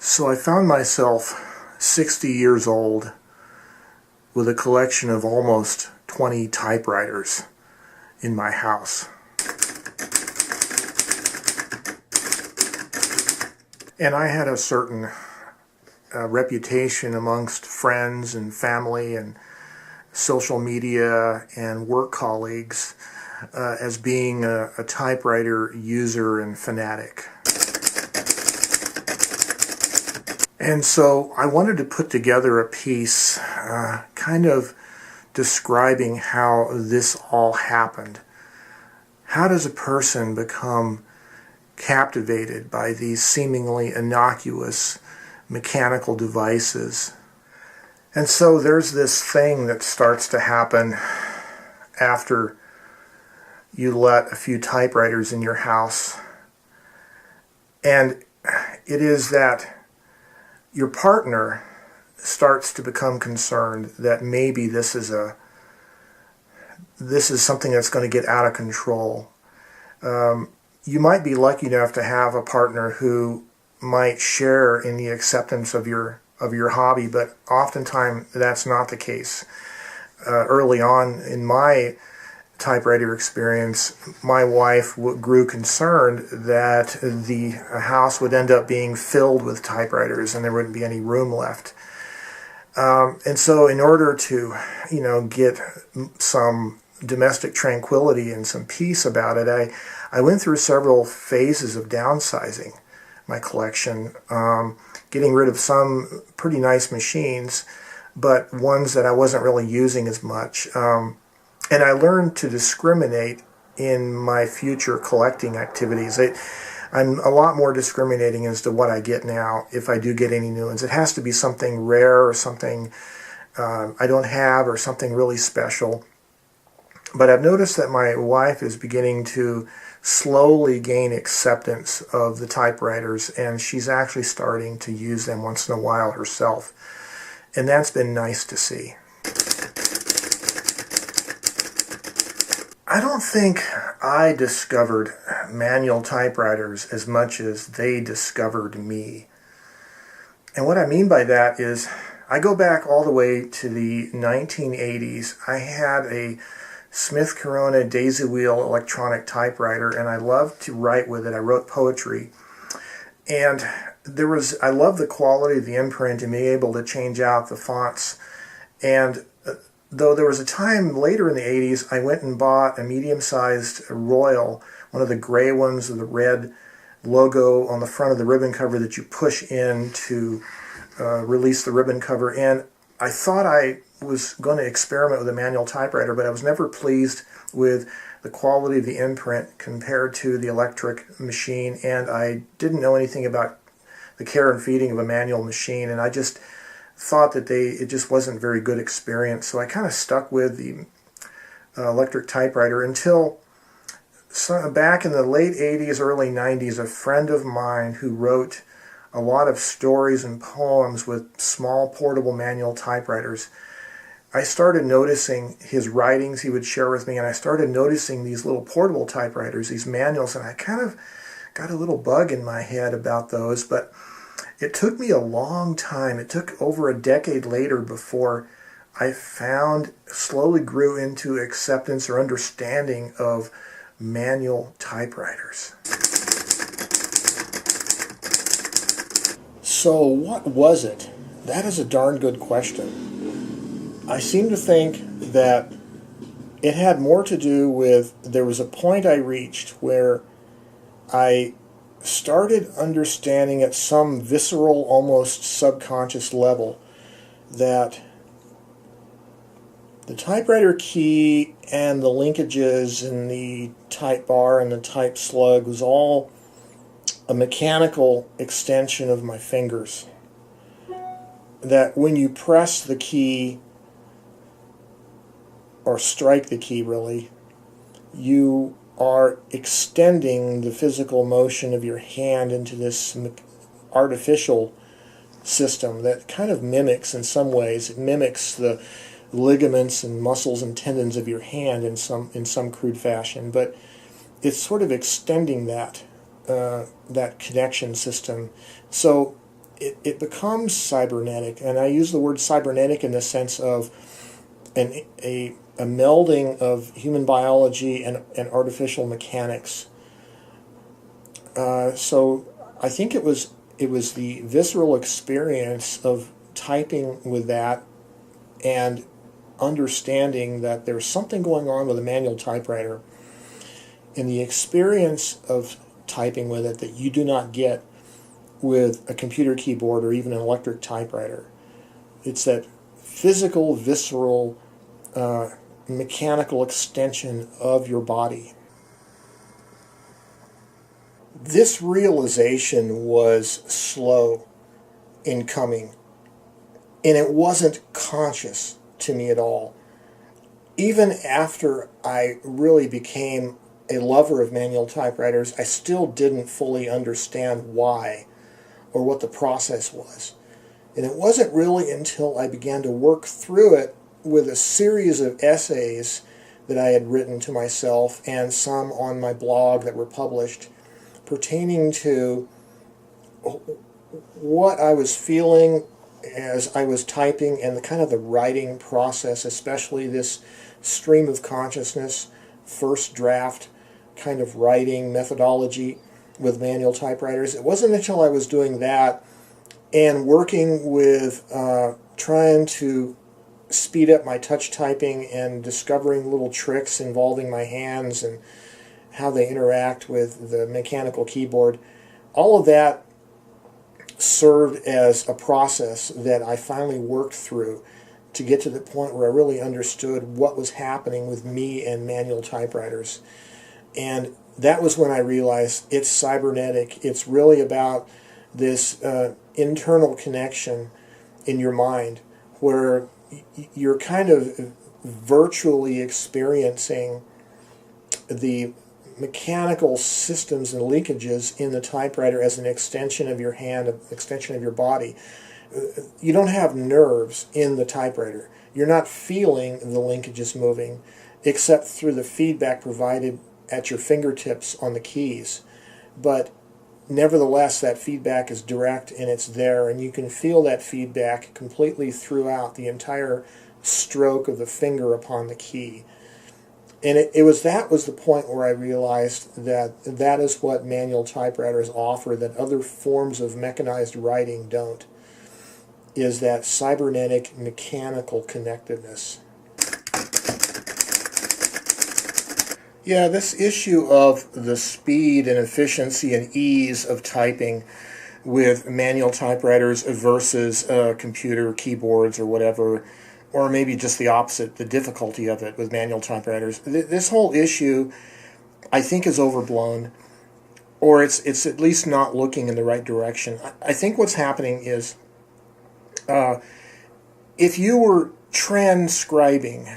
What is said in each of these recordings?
So I found myself 60 years old with a collection of almost 20 typewriters in my house. And I had a certain reputation amongst friends and family and social media and work colleagues as being a typewriter user and fanatic. And so I wanted to put together a piece kind of describing how this all happened. How does a person become captivated by these seemingly innocuous mechanical devices? And so there's this thing that starts to happen after you let a few typewriters in your house. And it is that your partner starts to become concerned that maybe this is something that's going to get out of control. You might be lucky enough to have a partner who might share in the acceptance of your hobby, but oftentimes that's not the case. Early on in my typewriter experience, my wife grew concerned that the house would end up being filled with typewriters and there wouldn't be any room left. And so in order to, get some domestic tranquility and some peace about it, I went through several phases of downsizing my collection, getting rid of some pretty nice machines, but ones that I wasn't really using as much. And I learned to discriminate in my future collecting activities. I'm a lot more discriminating as to what I get now if I do get any new ones. It has to be something rare or something I don't have or something really special. But I've noticed that my wife is beginning to slowly gain acceptance of the typewriters, and she's actually starting to use them once in a while herself. And that's been nice to see. I don't think I discovered manual typewriters as much as they discovered me. And what I mean by that is I go back all the way to the 1980s. I had a Smith Corona daisy wheel electronic typewriter, and I loved to write with it. I wrote poetry. And I love the quality of the imprint and being able to change out the fonts. And though there was a time later in the 80s, I went and bought a medium-sized Royal, one of the gray ones with the red logo on the front of the ribbon cover that you push in to release the ribbon cover. And I thought I was going to experiment with a manual typewriter, but I was never pleased with the quality of the imprint compared to the electric machine, and I didn't know anything about the care and feeding of a manual machine, and I just thought that it just wasn't a very good experience. So I kind of stuck with the electric typewriter until back in the late 80s, early 90s, a friend of mine who wrote a lot of stories and poems with small portable manual typewriters, I started noticing his writings he would share with me, and I started noticing these little portable typewriters, these manuals, and I kind of got a little bug in my head about those, but it took me a long time. It took over a decade later before I slowly grew into acceptance or understanding of manual typewriters. So what was it? That is a darn good question. I seem to think that it had more to do with, there was a point I reached where I started understanding at some visceral, almost subconscious level that the typewriter key and the linkages and the type bar and the type slug was all a mechanical extension of my fingers. That when you press the key, or strike the key really, you are extending the physical motion of your hand into this artificial system that kind of mimics, in some ways, it mimics the ligaments and muscles and tendons of your hand in some crude fashion, but it's sort of extending that connection system. So it becomes cybernetic. And I use the word cybernetic in the sense of a melding of human biology and artificial mechanics. So I think it was the visceral experience of typing with that and understanding that there's something going on with a manual typewriter and the experience of typing with it that you do not get with a computer keyboard or even an electric typewriter. It's that physical, visceral, mechanical extension of your body. This realization was slow in coming, and it wasn't conscious to me at all. Even after I really became a lover of manual typewriters, I still didn't fully understand why or what the process was. And it wasn't really until I began to work through it with a series of essays that I had written to myself and some on my blog that were published pertaining to what I was feeling as I was typing and the kind of the writing process, especially this stream of consciousness, first draft kind of writing methodology with manual typewriters. It wasn't until I was doing that and working with trying to speed up my touch typing and discovering little tricks involving my hands and how they interact with the mechanical keyboard. All of that served as a process that I finally worked through to get to the point where I really understood what was happening with me and manual typewriters. And that was when I realized it's cybernetic. It's really about this internal connection in your mind where you're kind of virtually experiencing the mechanical systems and linkages in the typewriter as an extension of your hand, an extension of your body. You don't have nerves in the typewriter. You're not feeling the linkages moving except through the feedback provided at your fingertips on the keys. But nevertheless, that feedback is direct and it's there, and you can feel that feedback completely throughout the entire stroke of the finger upon the key. And that was the point where I realized that that is what manual typewriters offer that other forms of mechanized writing don't, is that cybernetic mechanical connectedness. Yeah, this issue of the speed and efficiency and ease of typing with manual typewriters versus computer keyboards or whatever, or maybe just the opposite, the difficulty of it with manual typewriters. This whole issue, I think, is overblown, or it's at least not looking in the right direction. I think what's happening is if you were transcribing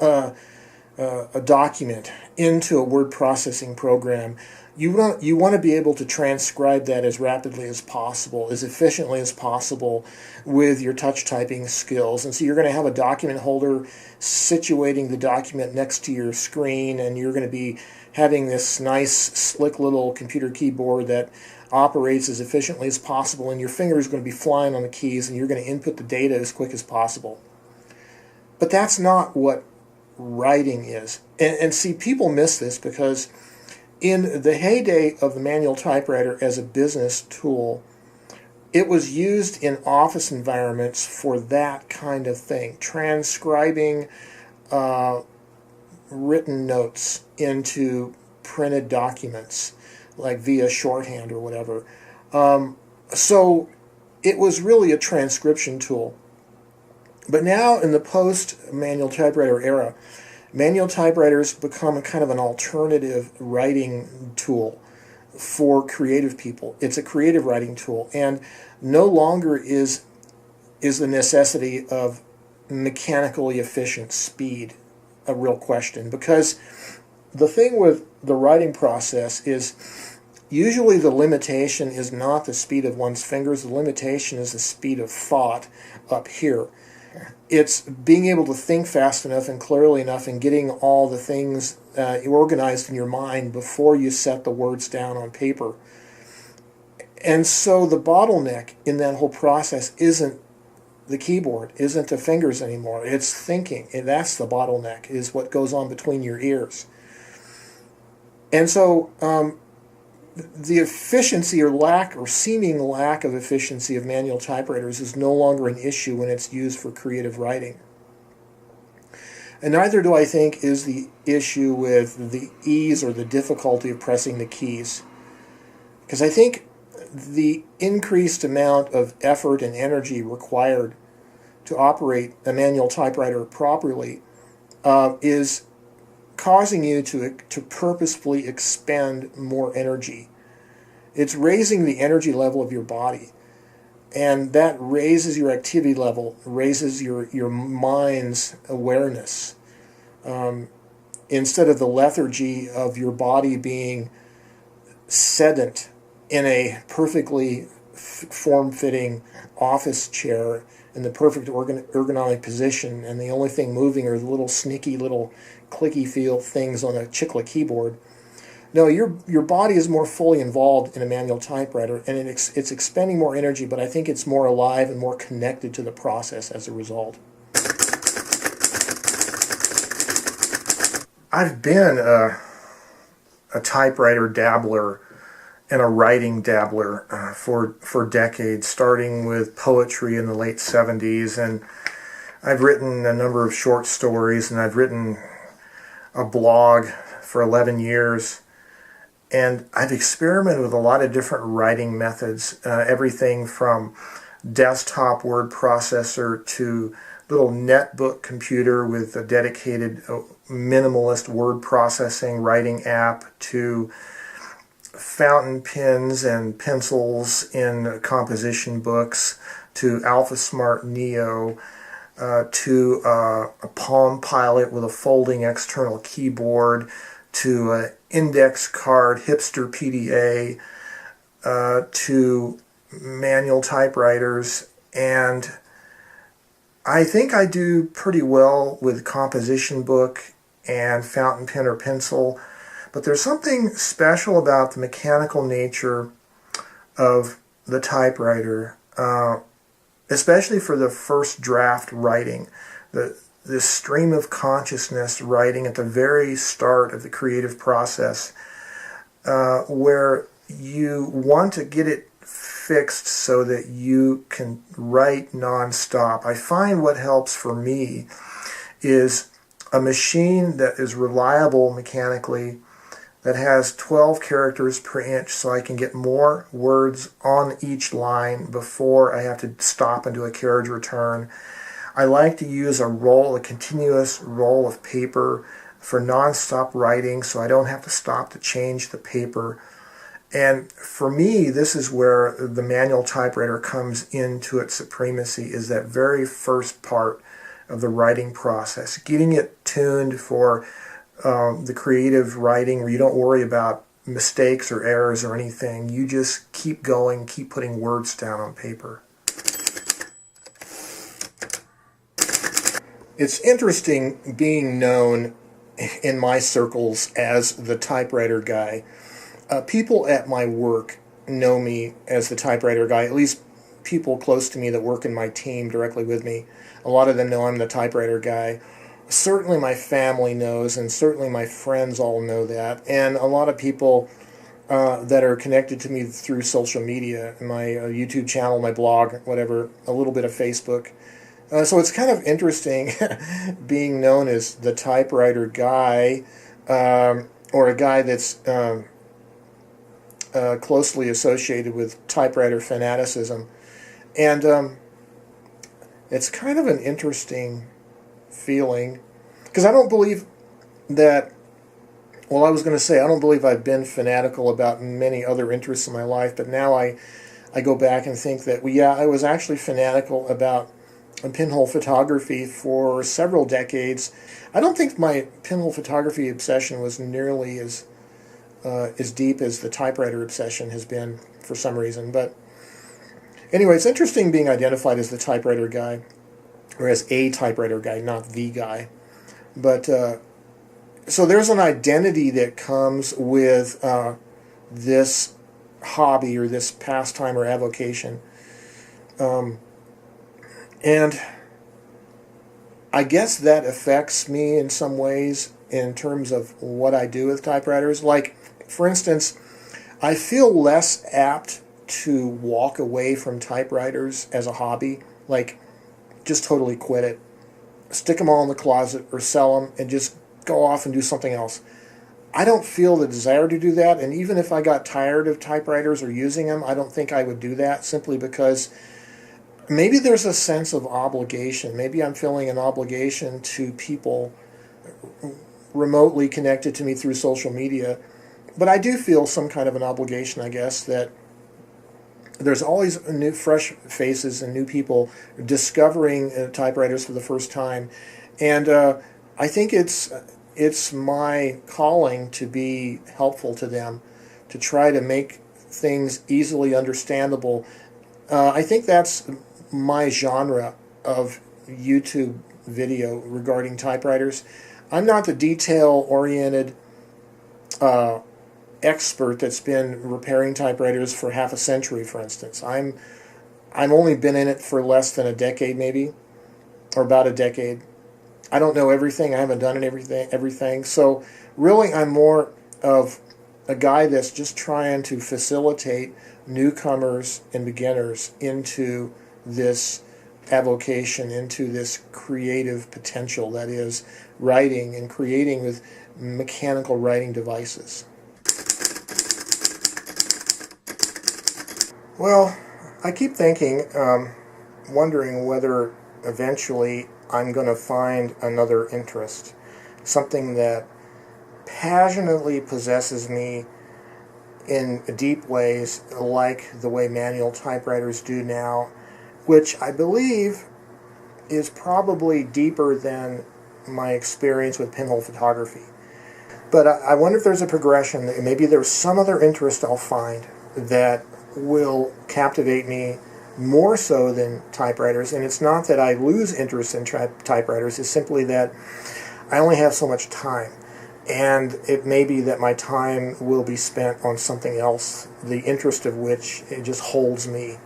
a document into a word processing program, you want to be able to transcribe that as rapidly as possible, as efficiently as possible with your touch typing skills. And so you're going to have a document holder situating the document next to your screen, and you're going to be having this nice, slick little computer keyboard that operates as efficiently as possible, and your finger is going to be flying on the keys, and you're going to input the data as quick as possible. But that's not what writing is. And see, people miss this because in the heyday of the manual typewriter as a business tool, it was used in office environments for that kind of thing, transcribing written notes into printed documents, like via shorthand or whatever. So it was really a transcription tool. But now in the post-manual typewriter era, manual typewriters become a kind of an alternative writing tool for creative people. It's a creative writing tool, and no longer is the necessity of mechanically efficient speed a real question, because the thing with the writing process is usually the limitation is not the speed of one's fingers, the limitation is the speed of thought up here. It's being able to think fast enough and clearly enough and getting all the things organized in your mind before you set the words down on paper. And so the bottleneck in that whole process isn't the keyboard, isn't the fingers anymore. It's thinking. And that's the bottleneck, is what goes on between your ears. And so the efficiency or lack or seeming lack of efficiency of manual typewriters is no longer an issue when it's used for creative writing. And neither do I think is the issue with the ease or the difficulty of pressing the keys. Because I think the increased amount of effort and energy required to operate a manual typewriter properly is causing you to purposefully expend more energy. It's raising the energy level of your body. And that raises your activity level, raises your mind's awareness. Instead of the lethargy of your body being sedent in a perfectly form-fitting office chair in the perfect ergonomic position, and the only thing moving are the little sneaky little clicky feel things on a chiclet keyboard. No, your body is more fully involved in a manual typewriter, and it's expending more energy, but I think it's more alive and more connected to the process as a result. I've been a typewriter dabbler and a writing dabbler for decades, starting with poetry in the late 70s, and I've written a number of short stories, and I've written a blog for 11 years. And I've experimented with a lot of different writing methods, everything from desktop word processor to little netbook computer with a dedicated minimalist word processing writing app, to fountain pens and pencils in composition books, to AlphaSmart Neo, to a Palm Pilot with a folding external keyboard, to an index card hipster PDA, to manual typewriters, and I think I do pretty well with composition book and fountain pen or pencil, but there's something special about the mechanical nature of the typewriter, especially for the first draft writing. This stream of consciousness writing at the very start of the creative process, where you want to get it fixed so that you can write nonstop. I find what helps for me is a machine that is reliable mechanically, that has 12 characters per inch, so I can get more words on each line before I have to stop and do a carriage return. I like to use a continuous roll of paper for non-stop writing, so I don't have to stop to change the paper. And for me, this is where the manual typewriter comes into its supremacy, is that very first part of the writing process, getting it tuned for the creative writing where you don't worry about mistakes or errors or anything. You just keep going, keep putting words down on paper. It's interesting being known in my circles as the typewriter guy. People at my work know me as the typewriter guy, at least people close to me that work in my team directly with me. A lot of them know I'm the typewriter guy. Certainly my family knows, and certainly my friends all know that. And a lot of people that are connected to me through social media, my YouTube channel, my blog, whatever, a little bit of Facebook. So it's kind of interesting being known as the typewriter guy, or a guy that's closely associated with typewriter fanaticism. And it's kind of an interesting feeling, because I don't believe that, well, I was going to say, I don't believe I've been fanatical about many other interests in my life, but now I go back and think that, well, yeah, I was actually fanatical about pinhole photography for several decades. I don't think my pinhole photography obsession was nearly as deep as the typewriter obsession has been for some reason. But anyway, it's interesting being identified as the typewriter guy, or as a typewriter guy, not the guy. But so there's an identity that comes with this hobby or this pastime or avocation. And I guess that affects me in some ways in terms of what I do with typewriters. Like, for instance, I feel less apt to walk away from typewriters as a hobby, like just totally quit it, stick them all in the closet or sell them and just go off and do something else. I don't feel the desire to do that, and even if I got tired of typewriters or using them, I don't think I would do that, simply because maybe there's a sense of obligation. Maybe I'm feeling an obligation to people remotely connected to me through social media. But I do feel some kind of an obligation, I guess, that there's always new, fresh faces and new people discovering typewriters for the first time. And I think it's my calling to be helpful to them, to try to make things easily understandable. I think that's my genre of YouTube video regarding typewriters. I'm not the detail-oriented expert that's been repairing typewriters for half a century, for instance. I'm only been in it for less than a decade, maybe, or about a decade. I don't know everything. I haven't done everything. So really, I'm more of a guy that's just trying to facilitate newcomers and beginners into this avocation, into this creative potential that is writing and creating with mechanical writing devices. Well, I keep thinking, wondering whether eventually I'm going to find another interest, something that passionately possesses me in deep ways, like the way manual typewriters do now, which I believe is probably deeper than my experience with pinhole photography. But I wonder if there's a progression, that maybe there's some other interest I'll find that will captivate me more so than typewriters. And it's not that I lose interest in typewriters, it's simply that I only have so much time. And it may be that my time will be spent on something else, the interest of which it just holds me.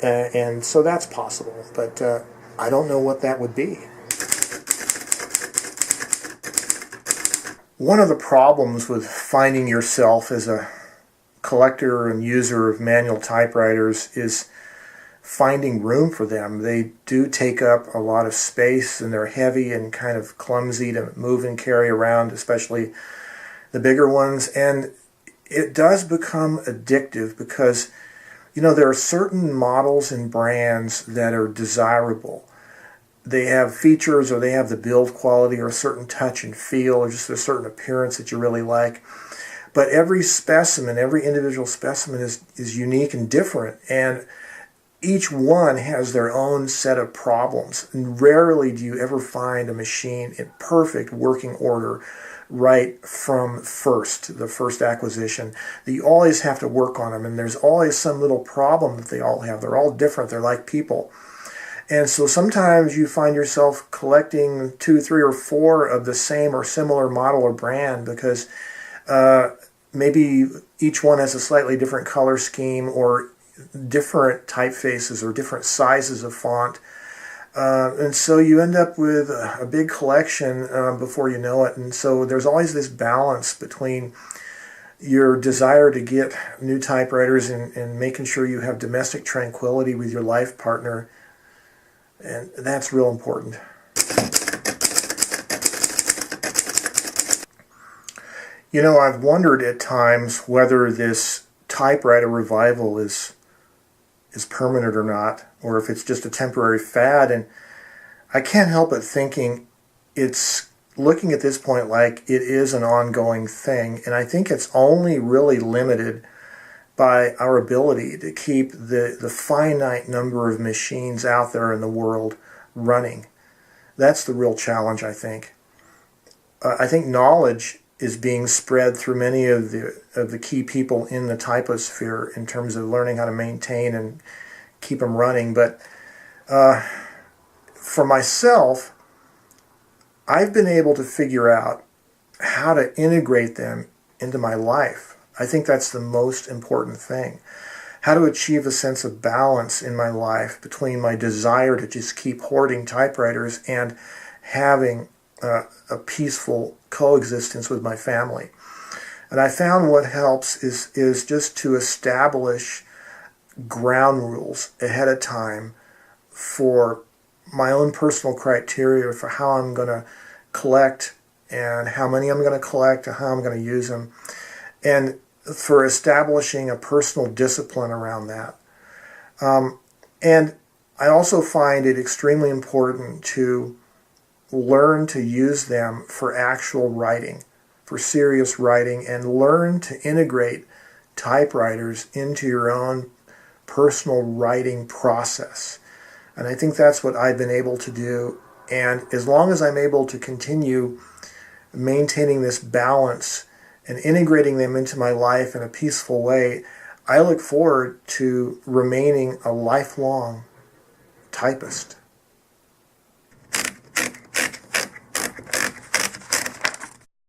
And so that's possible, but I don't know what that would be. One of the problems with finding yourself as a collector and user of manual typewriters is finding room for them. They do take up a lot of space, and they're heavy and kind of clumsy to move and carry around, especially the bigger ones. And it does become addictive because, you know, there are certain models and brands that are desirable. They have features, or they have the build quality, or a certain touch and feel, or just a certain appearance that you really like. But every specimen, every individual specimen is unique and different, and each one has their own set of problems. And rarely do you ever find a machine in perfect working order right from the first acquisition. You always have to work on them, and there's always some little problem that they all have. They're all different. They're like people. And so sometimes you find yourself collecting 2, 3, or 4 of the same or similar model or brand because maybe each one has a slightly different color scheme or different typefaces or different sizes of font. And so you end up with a big collection before you know it. And so there's always this balance between your desire to get new typewriters and making sure you have domestic tranquility with your life partner. And that's real important. You know, I've wondered at times whether this typewriter revival is permanent or not, or if it's just a temporary fad. And I can't help but thinking it's looking at this point like it is an ongoing thing. And I think it's only really limited by our ability to keep the finite number of machines out there in the world running. That's the real challenge, I think. I think knowledge is being spread through many of the key people in the typosphere in terms of learning how to maintain and keep them running. But for myself, I've been able to figure out how to integrate them into my life. I think that's the most important thing. How to achieve a sense of balance in my life between my desire to just keep hoarding typewriters and having a peaceful coexistence with my family. And I found what helps is just to establish ground rules ahead of time for my own personal criteria for how I'm going to collect and how many I'm going to collect and how I'm going to use them, and for establishing a personal discipline around that. And I also find it extremely important to learn to use them for actual writing, for serious writing, and learn to integrate typewriters into your own personal writing process. And I think that's what I've been able to do. And as long as I'm able to continue maintaining this balance and integrating them into my life in a peaceful way, I look forward to remaining a lifelong typist.